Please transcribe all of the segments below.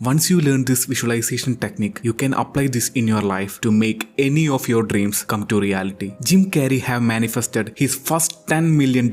Once you learn this visualization technique, you can apply this in your life to make any of your dreams come to reality. Jim Carrey have manifested his first $10 million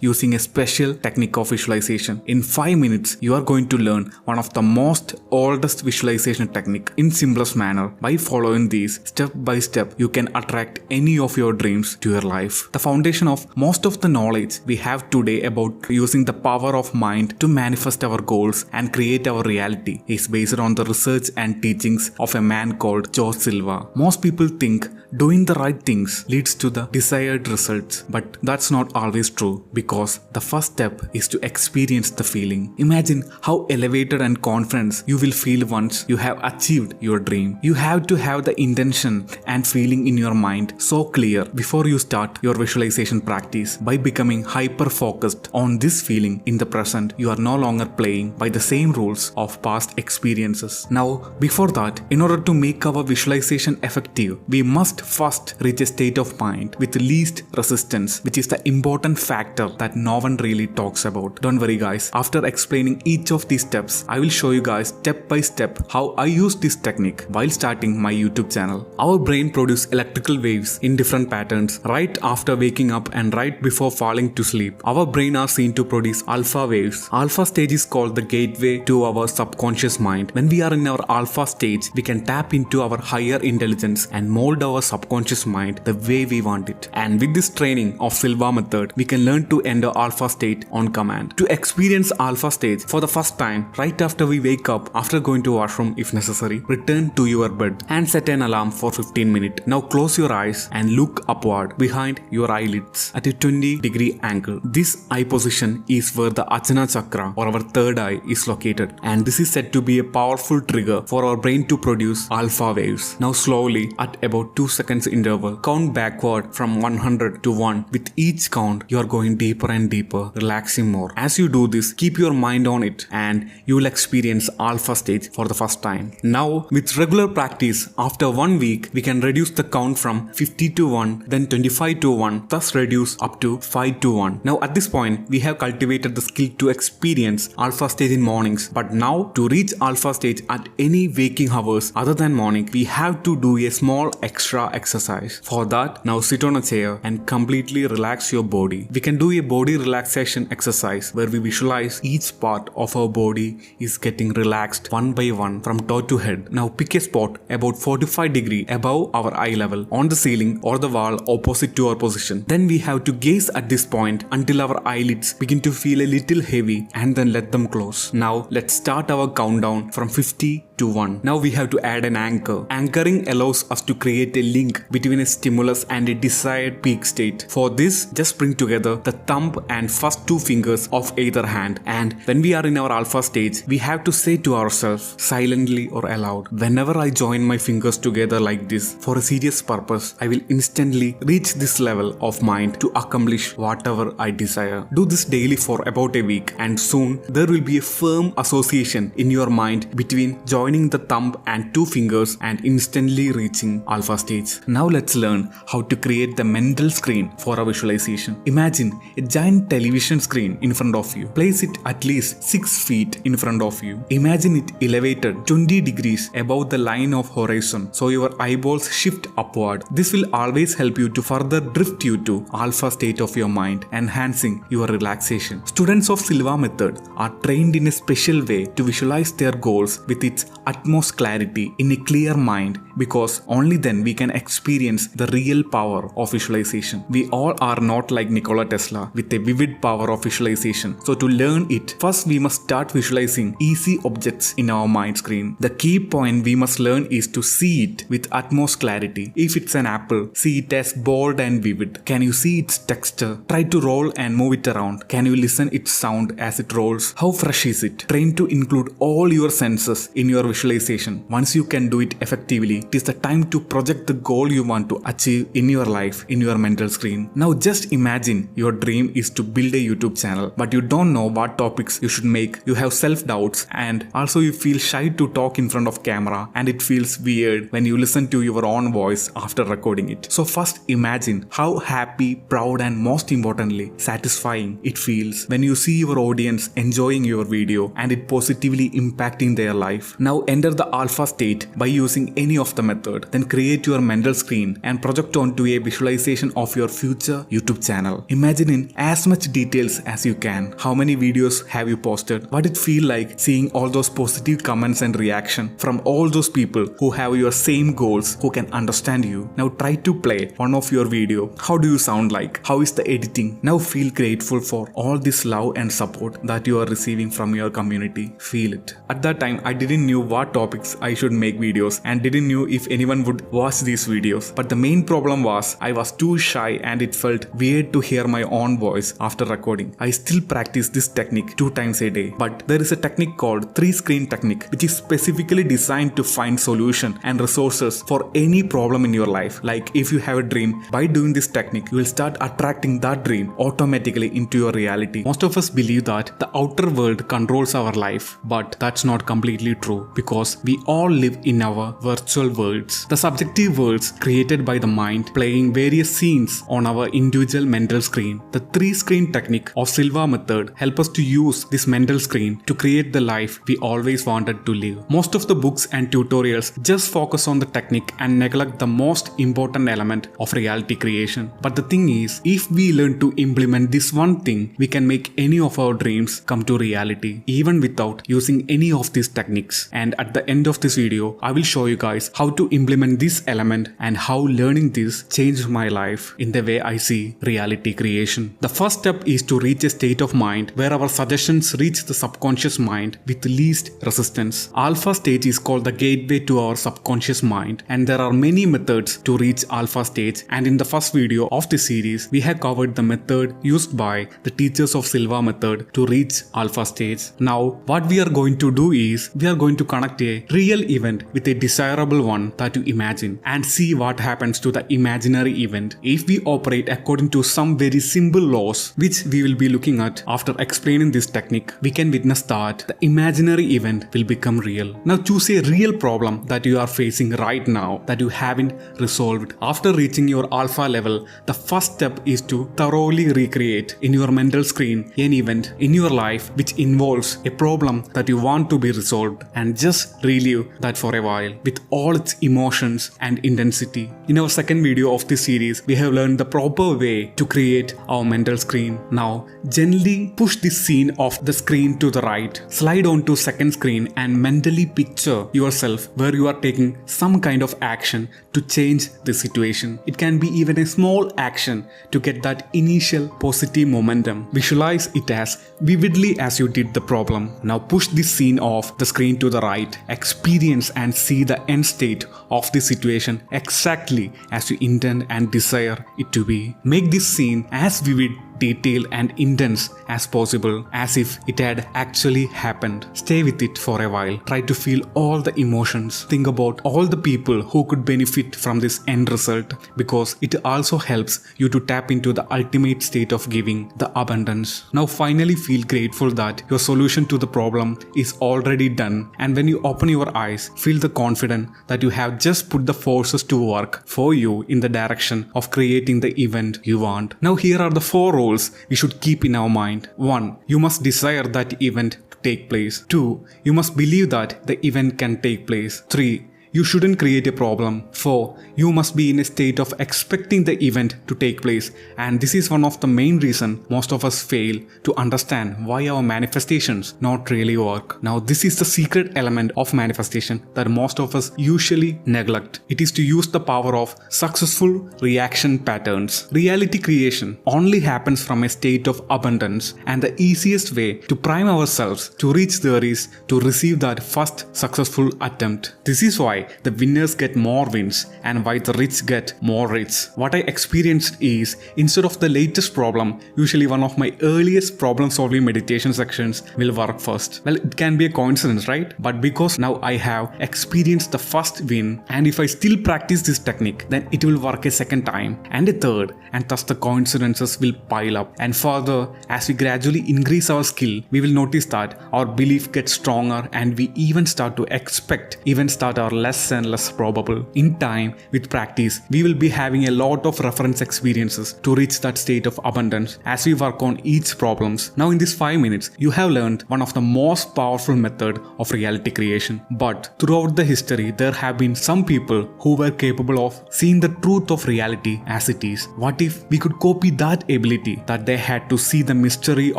using a special technique of visualization. In 5 minutes, you are going to learn one of the most oldest visualization technique in simplest manner. By following these step by step, you can attract any of your dreams to your life. The foundation of most of the knowledge we have today about using the power of mind to manifest our goals and create our reality is based on the research and teachings of a man called Silva. Most people think doing the right things leads to the desired results, but that's not always true, because the first step is to experience the feeling. Imagine how elevated and confident you will feel once you have achieved your dream. You have to have the intention and feeling in your mind so clear before you start your visualization practice. By becoming hyper focused on this feeling in the present, you are no longer playing by the same rules of past experiences. Now, before that, in order to make our visualization effective, we must first reach a state of mind with least resistance, which is the important factor that no one really talks about. Don't worry guys, after explaining each of these steps, I will show you guys step by step how I use this technique while starting my YouTube channel. Our brain produces electrical waves in different patterns right after waking up and right before falling to sleep. Our brain are seen to produce alpha waves. Alpha stage is called the gateway to our subconscious mind. When we are in our alpha stage, we can tap into our higher intelligence and mold our subconscious mind the way we want it. And with this training of Silva method, we can learn to enter alpha state on command. To experience alpha stage for the first time, right after we wake up, after going to washroom if necessary, return to your bed and set an alarm for 15 minutes. Now close your eyes and look upward behind your eyelids at a 20-degree angle. This eye position is where the Ajna chakra or our third eye is located, and this is said to be a powerful trigger for our brain to produce alpha waves. Now slowly, at about 2 seconds interval, count backward from 100 to 1. With each count, you are going deeper and deeper, relaxing more. As you do this, keep your mind on it and you will experience alpha stage for the first time. Now, with regular practice, after 1 week, we can reduce the count from 50 to 1, then 25 to 1, thus reduce up to 5 to 1. Now at this point, we have cultivated the skill to experience alpha stage in mornings. But now, to reach alpha stage at any waking hours other than morning, we have to do a small extra exercise. For that, now sit on a chair and completely relax your body. We can do a body relaxation exercise where we visualize each part of our body is getting relaxed one by one from toe to head. Now pick a spot about 45 degrees above our eye level on the ceiling or the wall opposite to our position. Then we have to gaze at this point until our eyelids begin to feel a little heavy and then let them close. Now let's start our countdown from 50 to 1. Now we have to add an anchor. Anchoring allows us to create a link between a stimulus and a desired peak state. For this, just bring together the thumb and first 2 fingers of either hand, and when we are in our alpha stage, we have to say to ourselves silently or aloud, whenever I join my fingers together like this for a serious purpose, I will instantly reach this level of mind to accomplish whatever I desire. Do this daily for about a week, and soon there will be a firm association in your mind between joining the thumb and 2 fingers and instantly reaching alpha stage. Now let's learn how to create the mental screen for a visualization. Imagine a giant television screen in front of you. Place it at least 6 feet in front of you. Imagine it elevated 20 degrees above the line of horizon so your eyeballs shift upward. This will always help you to further drift you to alpha state of your mind, enhancing your relaxation. Students of Silva method are trained in a special way to visualize their goals with its utmost clarity in a clear mind, because only then we can experience the real power of visualization. We all are not like Nikola Tesla with a vivid power of visualization. So to learn it, first we must start visualizing easy objects in our mind screen. The key point we must learn is to see it with utmost clarity. If it's an apple, see it as bold and vivid. Can you see its texture? Try to roll and move it around. Can you listen its sound as it rolls? How fresh is it? Train to include all your senses in your visualization. Once you can do it effectively, it is the time to project the goal you want to achieve in your life in your mental screen. Now just imagine your dream is to build a YouTube channel, but you don't know what topics you should make. You have self-doubts and also you feel shy to talk in front of camera, and it feels weird when you listen to your own voice after recording it. So first imagine how happy, proud and most importantly satisfying it feels when you see your audience enjoying your video and it positively impacts impacting their life. Now enter the alpha state by using any of the method. Then create your mental screen and project onto a visualization of your future YouTube channel. Imagine in as much details as you can. How many videos have you posted? What it feel like seeing all those positive comments and reaction from all those people who have your same goals, who can understand you. Now try to play one of your video. How do you sound like? How is the editing? Now feel grateful for all this love and support that you are receiving from your community. Feel it. At that time, I didn't know what topics I should make videos and didn't know if anyone would watch these videos. But the main problem was I was too shy and it felt weird to hear my own voice after recording. I still practice this technique 2 times a day. But there is a technique called 3-screen technique, which is specifically designed to find solution and resources for any problem in your life. Like if you have a dream, by doing this technique, you will start attracting that dream automatically into your reality. Most of us believe that the outer world controls our life, but that's not completely true because we all live in our virtual worlds. The subjective worlds created by the mind playing various scenes on our individual mental screen. The 3-screen technique of Silva method help us to use this mental screen to create the life we always wanted to live. Most of the books and tutorials just focus on the technique and neglect the most important element of reality creation. But the thing is, if we learn to implement this one thing, we can make any of our dreams come to reality, even without using any of these techniques. And at the end of this video, I will show you guys how to implement this element and how learning this changed my life in the way I see reality creation. The first step is to reach a state of mind where our suggestions reach the subconscious mind with least resistance. Alpha stage is called the gateway to our subconscious mind, and there are many methods to reach alpha stage, and in the first video of this series we have covered the method used by the teachers of Silva method to reach alpha stage. Now what we are going to do is we are going to connect a real event with a desirable one that you imagine and see what happens to the imaginary event if we operate according to some very simple laws which we will be looking at after explaining this technique. We can witness that the imaginary event will become real. Now choose a real problem that you are facing right now that you haven't resolved. After reaching your alpha level, the first step is to thoroughly recreate in your mental screen an event in your life which involves a problem that you want to be resolved, and just relive that for a while with all its emotions and intensity. In our second video of this series, we have learned the proper way to create our mental screen. Now gently push this scene of the screen to the right, slide on to second screen and mentally picture yourself where you are taking some kind of action to change the situation. It can be even a small action to get that initial positive momentum. Visualize it as vividly as you did the problem. Now push this scene off the screen to the right, experience and see the end state of the situation exactly as you intend and desire it to be. Make this scene as vivid, detailed and intense as possible, as if it had actually happened. Stay with it for a while. Try to feel all the emotions. Think about all the people who could benefit from this end result, because it also helps you to tap into the ultimate state of giving, the abundance. Now finally feel grateful that your solution to the problem is already done, and when you open your eyes, feel the confidence that you have just put the forces to work for you in the direction of creating the event you want. Now here are the 4 rules we should keep in our mind. 1. You must desire that event to take place. 2. You must believe that the event can take place. 3. You shouldn't create a problem. 4. You must be in a state of expecting the event to take place, and this is one of the main reasons most of us fail to understand why our manifestations not really work. Now this is the secret element of manifestation that most of us usually neglect. It is to use the power of successful reaction patterns. Reality creation only happens from a state of abundance, and the easiest way to prime ourselves to reach there is to receive that first successful attempt. This is why the winners get more wins and why the rich get more rich. What I experienced is, instead of the latest problem, usually one of my earliest problem solving meditation sections will work first. Well, it can be a coincidence, right? But because now I have experienced the first win, and if I still practice this technique, then it will work a second time and a third, and thus the coincidences will pile up. And further, as we gradually increase our skill, we will notice that our belief gets stronger and we even start to expect events that are less less and less probable. In time, with practice, we will be having a lot of reference experiences to reach that state of abundance as we work on each problems. Now in these 5 minutes, you have learned one of the most powerful method of reality creation. But throughout the history, there have been some people who were capable of seeing the truth of reality as it is. What if we could copy that ability that they had to see the mystery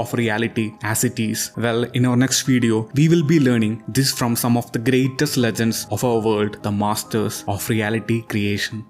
of reality as it is? Well, in our next video, we will be learning this from some of the greatest legends of our world, the masters of reality creation.